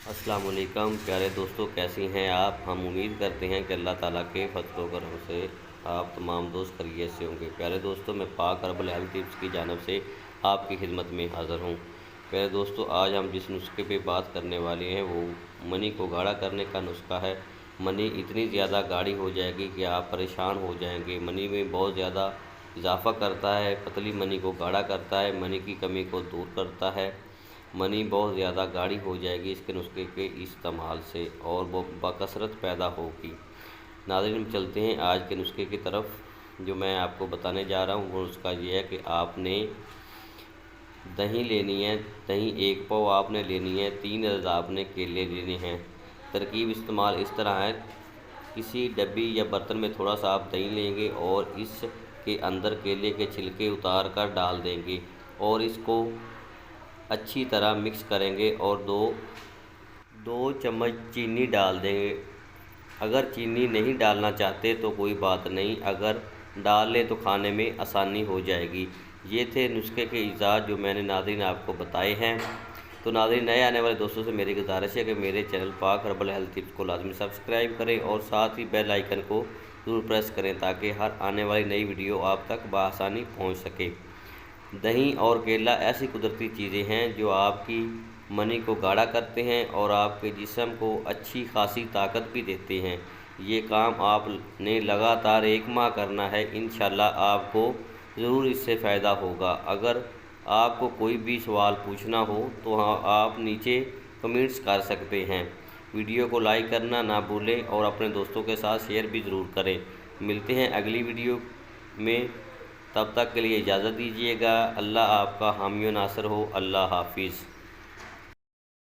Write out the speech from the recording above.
अस्सलाम वालेकुम प्यारे दोस्तों, कैसी हैं आप। हम उम्मीद करते हैं कि अल्लाह ताला के फजल व करम से आप तमाम दोस्त खैरियत से होंगे। प्यारे दोस्तों, मैं पाक हर्बल हेल्थ टिप्स की जानिब से आपकी खिदमत में हाज़िर हूँ। प्यारे दोस्तों, आज हम जिस नुस्खे पे बात करने वाले हैं वो मनी को गाढ़ा करने का नुस्खा है। मनी इतनी ज़्यादा गाढ़ी हो जाएगी कि आप परेशान हो जाएंगे। मनी में बहुत ज़्यादा इजाफ़ा करता है, पतली मनी को गाढ़ा करता है, मनी की कमी को दूर करता है। मनी बहुत ज़्यादा गाढ़ी हो जाएगी इसके नुस्खे के इस्तेमाल से और वो बकसरत पैदा होगी। नाज़रीन, चलते हैं आज के नुस्खे की तरफ। जो मैं आपको बताने जा रहा हूँ वो नुस्खा ये है कि आपने दही लेनी है। दही 1 पाव आपने लेनी है। 3 अदद आपने केले लेने हैं। तरकीब इस्तेमाल इस तरह है, किसी डब्बी या बर्तन में थोड़ा सा आप दही लेंगे और इसके अंदर केले के छिलके उतार कर डाल देंगे और इसको अच्छी तरह मिक्स करेंगे और दो चम्मच चीनी डाल देंगे। अगर चीनी नहीं डालना चाहते तो कोई बात नहीं, अगर डाल लें तो खाने में आसानी हो जाएगी। ये थे नुस्खे के इजाज़ जो मैंने नाज़रीन आपको बताए हैं। तो नाज़रीन, नए आने वाले दोस्तों से मेरी गुजारिश है कि मेरे चैनल पाक हर्बल हेल्थ टिप्स को लाजमी सब्सक्राइब करें और साथ ही बेल आइकन को ज़रूर प्रेस करें ताकि हर आने वाली नई वीडियो आप तक बआसानी पहुँच सके। दही और केला ऐसी कुदरती चीज़ें हैं जो आपकी मनी को गाढ़ा करते हैं और आपके जिस्म को अच्छी खासी ताकत भी देते हैं। ये काम आपने लगातार 1 माह करना है। इंशाल्लाह आपको ज़रूर इससे फ़ायदा होगा। अगर आपको कोई भी सवाल पूछना हो तो हाँ, आप नीचे कमेंट्स कर सकते हैं। वीडियो को लाइक करना ना भूलें और अपने दोस्तों के साथ शेयर भी ज़रूर करें। मिलते हैं अगली वीडियो में, तब तक के लिए इजाज़त दीजिएगा। अल्लाह आपका हामी व नासर हो। अल्लाह हाफिज़।